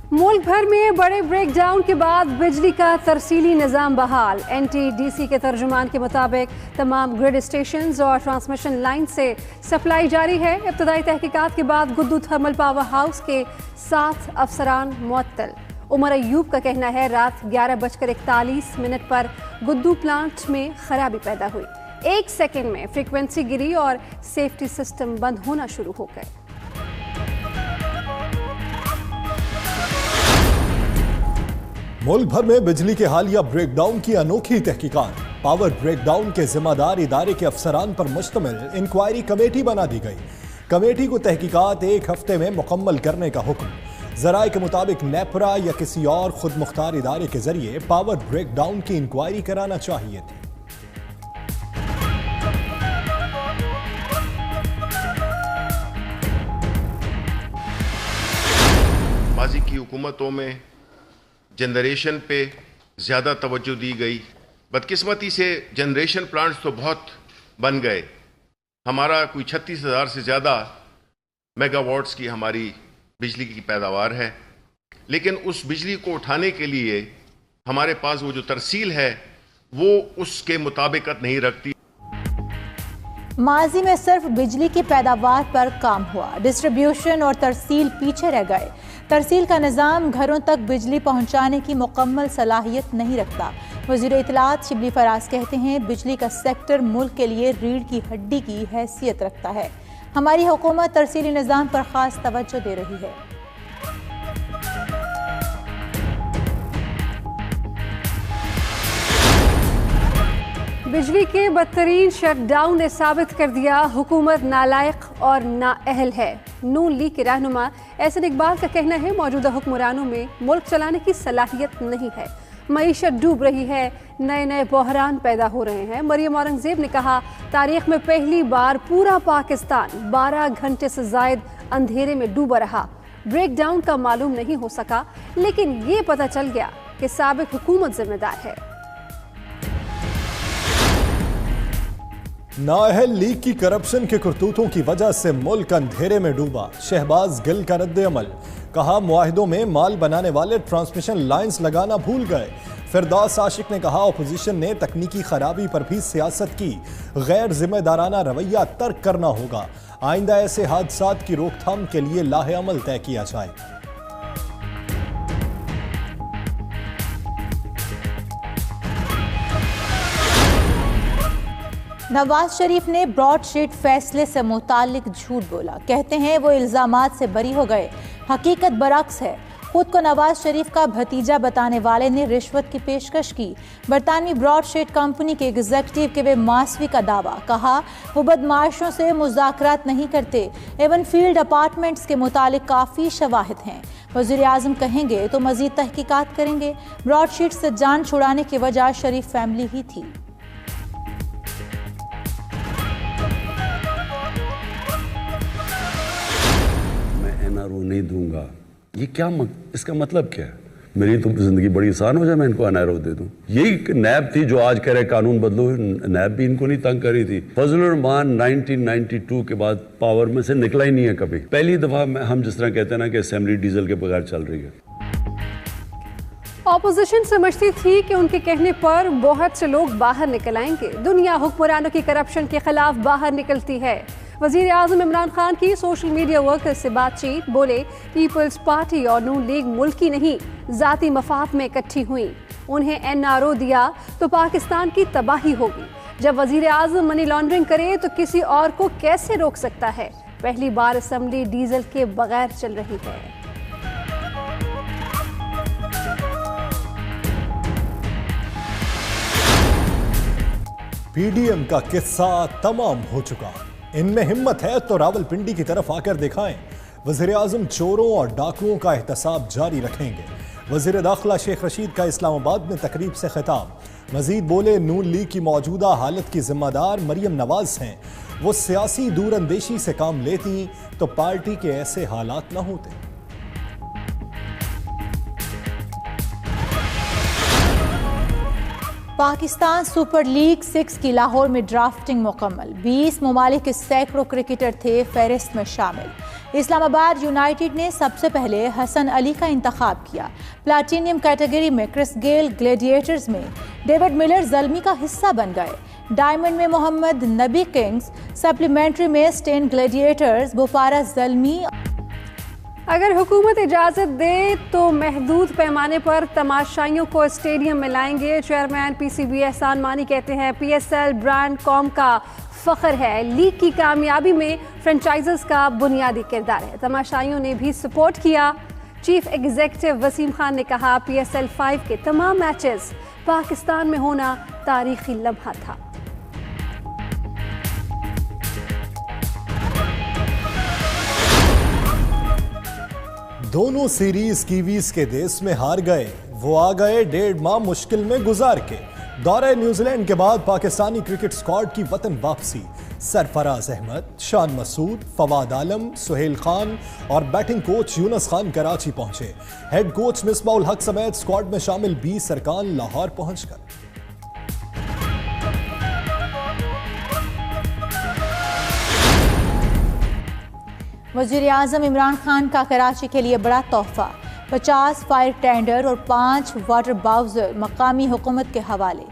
मुल्क भर में बड़े ब्रेकडाउन के बाद बिजली का तरसीली निज़ाम बहाल। NTDC के तर्जुमान के मुताबिक तमाम ग्रिड स्टेशंस और ट्रांसमिशन लाइन से सप्लाई जारी है। इब्तदाई तहकीकात के बाद गुद्दू थर्मल पावर हाउस के 7 अफसरान मुअत्तल। उमर अयूब का कहना है रात 11:41 पर गुद्दू प्लांट में खराबी पैदा हुई। 1 सेकेंड में फ्रीक्वेंसी गिरी और सेफ्टी सिस्टम बंद होना शुरू हो गए। मुल्क भर में बिजली के हालिया ब्रेकडाउन की अनोखी तहकीकात। पावर ब्रेकडाउन के जिम्मेदार इदारे के अफसरान पर मुश्तमिल इंक्वायरी कमेटी बना दी गई। कमेटी को तहकीकात 1 हफ्ते में मुकम्मल करने का हुक्म। जराए के मुताबिक नेपरा या किसी और खुद मुख्तार इदारे के जरिए पावर ब्रेकडाउन की इंक्वायरी कराना चाहिए थी। माजी की हुकूमतों में जनरेशन पे ज़्यादा तवज्जो दी गई। बदकिस्मती से जनरेशन प्लांट्स तो बहुत बन गए। हमारा कोई 36,000 से ज़्यादा मेगावाट्स की हमारी बिजली की पैदावार है, लेकिन उस बिजली को उठाने के लिए हमारे पास वो जो तरसील है वो उसके मुताबिकत नहीं रखती। माजी में सिर्फ बिजली की पैदावार पर काम हुआ, डिस्ट्रीब्यूशन और तरसील पीछे रह गए। तरसील का निज़ाम घरों तक बिजली पहुंचाने की मुकम्मल सलाहियत नहीं रखता। वज़ीर इत्तलात शिबली फराज कहते हैं बिजली का सेक्टर मुल्क के लिए रीढ़ की हड्डी की हैसियत रखता है। हमारी हुकूमत तरसीली निज़ाम पर ख़ास तवज्जो दे रही है। बिजली के बदतरीन शटडाउन ने साबित कर दिया हुकूमत नालायक और नाअहल है। नून लीग के रहनुमा एहसन इकबाल का कहना है मौजूदा हुक्मरानों में मुल्क चलाने की सलाहियत नहीं है। मईशत डूब रही है, नए नए बहरान पैदा हो रहे हैं। मरियम औरंगजेब ने कहा तारीख में पहली बार पूरा पाकिस्तान 12 घंटे से जायद अंधेरे में डूबा रहा। ब्रेकडाउन का मालूम नहीं हो सका, लेकिन ये पता चल गया कि साबिक हुकूमत जिम्मेदार है। नाअहल लीग की करप्शन के करतूतों की वजह से मुल्क अंधेरे में डूबा। शहबाज गिल का रद्द अमल, कहा मुआहिदों में माल बनाने वाले ट्रांसमिशन लाइंस लगाना भूल गए। फिरदौस आशिक ने कहा अपोजिशन ने तकनीकी खराबी पर भी सियासत की, गैर जिम्मेदाराना रवैया तर्क करना होगा। आइंदा ऐसे हादसात की रोकथाम के लिए लाहे अमल तय किया जाए। नवाज शरीफ ने ब्रॉडशीट फैसले से मुतालिक झूठ बोला। कहते हैं वो इल्जामात से बरी हो गए, हकीकत बरअक्स है। खुद को नवाज शरीफ का भतीजा बताने वाले ने रिश्वत की पेशकश की। बरतानवी ब्रॉडशीट कंपनी के एग्जीक्यूटिव के वे मासवी का दावा, कहा वो बदमाशों से मुज़ाकरात नहीं करते। एवन फील्ड अपार्टमेंट्स के मुतालिक काफ़ी शवाहिद हैं। वज़ीर आज़म कहेंगे तो मज़ीद तहकीकात करेंगे। ब्रॉडशीट से जान छुड़ाने की वजह शरीफ फैमिली ही थी। एनआरओ नहीं दूंगा, ये क्या इसका मतलब क्या है? मेरी तो जिंदगी बड़ी आसान हो जाए, मैं इनको एनआरओ दे दूं। यही नैब थी जो आज कह रहे कानून बदलो। नैब भी इनको नहीं तंग करी थी। फजलुर रहमान 1992 के बाद पावर में से निकला ही नहीं है कभी। पहली दफा हम जिस तरह कहते हैं ना कि असेंबली डीजल के बगैर चल रही है। ऑपोजिशन समझती थी कि उनके कहने पर बहुत से लोग बाहर निकल आएंगे। दुनिया हुक्मरानों की करप्शन के खिलाफ बाहर निकलती है। वज़ीर आज़म इमरान खान की सोशल मीडिया वर्कर्स से बातचीत, बोले पीपल्स पार्टी और नून लीग मुल्की नहीं ज़ाती मफाद में इकट्ठी हुई। उन्हें एनआरओ दिया तो पाकिस्तान की तबाही होगी। जब वज़ीर आज़म मनी लॉन्ड्रिंग करे तो किसी और को कैसे रोक सकता है? पहली बार असेंबली डीजल के बगैर चल रही है। पीडीएम का किस्सा तमाम हो चुका। इनमें हिम्मत है तो रावलपिंडी की तरफ आकर दिखाएं। वज़ीर आज़म चोरों और डाकुओं का एहतसाब जारी रखेंगे। वज़ीर दाखिला शेख रशीद का इस्लामाबाद में तकरीब से खिताब। मजीद बोले नून लीग की मौजूदा हालत की जिम्मेदार मरियम नवाज हैं। वो सियासी दूरअंदेशी से काम लेती तो पार्टी के ऐसे हालात न होते। पाकिस्तान सुपर लीग 6 की लाहौर में ड्राफ्टिंग मुकम्मल। 20 ममालिक के सैकड़ों क्रिकेटर थे फहरिस्त में शामिल। इस्लामाबाद यूनाइटेड ने सबसे पहले हसन अली का इंतखाब किया। प्लाटिनियम कैटेगरी में क्रिस गेल ग्लेडिएटर्स में, डेविड मिलर ज़ल्मी का हिस्सा बन गए। डायमंड में मोहम्मद नबी किंग्स, सप्लीमेंट्री में स्टेन ग्लेडिएटर्स, बुफारा ज़ल्मी। अगर हुकूमत इजाज़त दे तो महदूद पैमाने पर तमाशाइयों को स्टेडियम में लाएंगे। चेयरमैन PCB एहसान मानी कहते हैं PSL ब्रांड कौम का फ़ख्र है। लीग की कामयाबी में फ्रेंचाइजर्स का बुनियादी किरदार है। तमाशाइयों ने भी सपोर्ट किया। चीफ एग्जीक्यूटिव वसीम खान ने कहा PSL 5 के तमाम मैचेस पाकिस्तान में होना तारीखी लम्हा था। दोनों सीरीज कीवीज के देश में हार गए। वो आ गए 1.5 माह मुश्किल में गुजार के। दौरे न्यूजीलैंड के बाद पाकिस्तानी क्रिकेट स्क्वाड की वतन वापसी। सरफराज अहमद, शान मसूद, फवाद आलम, सुहेल खान और बैटिंग कोच यूनुस खान कराची पहुंचे। हेड कोच मिसबाउल हक समेत स्क्वाड में शामिल 20 अरकान लाहौर पहुंचकर वज़ीर-ए-आज़म इमरान खान का कराची के लिए बड़ा तोहफा। 50 फायर टेंडर और 5 वाटर बाउजर मकामी हुकूमत के हवाले।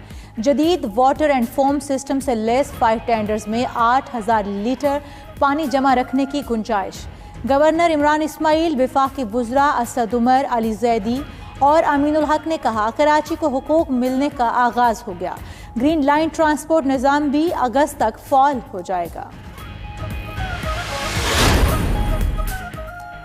जदीद वाटर एंड फोम सिस्टम से लेस फायर टेंडर्स में 8000 लीटर पानी जमा रखने की गुंजाइश। गवर्नर इमरान इस्माइल, वफाकी वुज़रा असद उमर, अली जैदी और अमीनुल हक ने कहा कराची को हुकूक मिलने का आगाज हो गया। ग्रीन लाइन ट्रांसपोर्ट निज़ाम भी अगस्त तक फॉल हो जाएगा।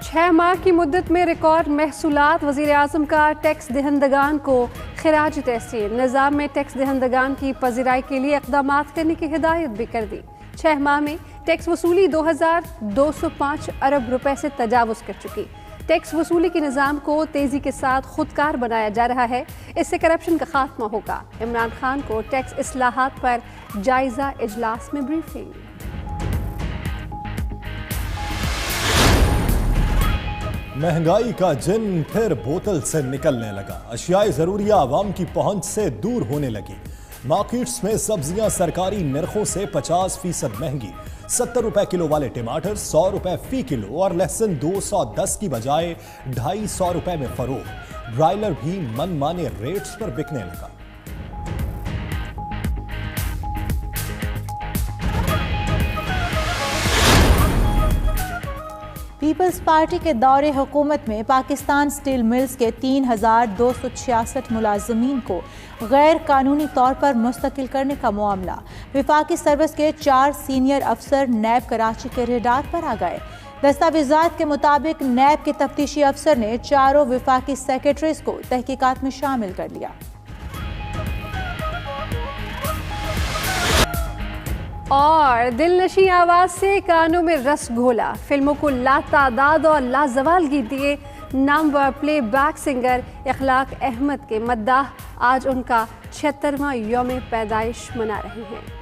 6 माह की मुद्दत में रिकॉर्ड महसूलात। वज़ीर-ए-आज़म का टैक्स दहंदगान को खिराज तहसीन। निज़ाम में टैक्स दहंदगान की पज़ीराई के लिए इक़दामात करने की हिदायत भी कर दी। 6 माह में टैक्स वसूली 2205 अरब रुपए से तजावुज़ कर चुकी। टैक्स वसूली के निज़ाम को तेज़ी के साथ खुदकार बनाया जा रहा है। इससे करप्शन का खात्मा होगा। इमरान खान को टैक्स इस्लाहात पर जायज़ा इजलास में ब्रीफिंग। महंगाई का जिन फिर बोतल से निकलने लगा। अशियाए ज़रूरिया आवाम की पहुंच से दूर होने लगी। मार्केट्स में सब्जियां सरकारी निर्खों से 50% महंगी। 70 रुपए किलो वाले टमाटर 100 रुपए फी किलो और लहसुन 210 की बजाय 250 रुपए में फरोख्त। ब्रायलर भी मनमाने रेट्स पर बिकने लगा। पीपल्स पार्टी के दौरे हुकूमत में पाकिस्तान स्टील मिल्स के 3266 मुलाजमीन को गैर कानूनी तौर पर मुस्तकिल करने का मामला। विफाकी सर्विस के 4 सीनियर अफसर नैब कराची के रेडार पर आ गए। दस्तावेजात के मुताबिक नैब के तफ्तीशी अफसर ने 4 विफाकी सेक्रेटरीज को तहकीकात में शामिल कर लिया। और दिलनशी आवाज से कानों में रस घोला। फिल्मों को लातादाद और लाजवाल गीत दिए नामवर प्लेबैक सिंगर इखलाक अहमद के मद्दाह आज उनका 76वां यौम पैदाइश मना रहे हैं।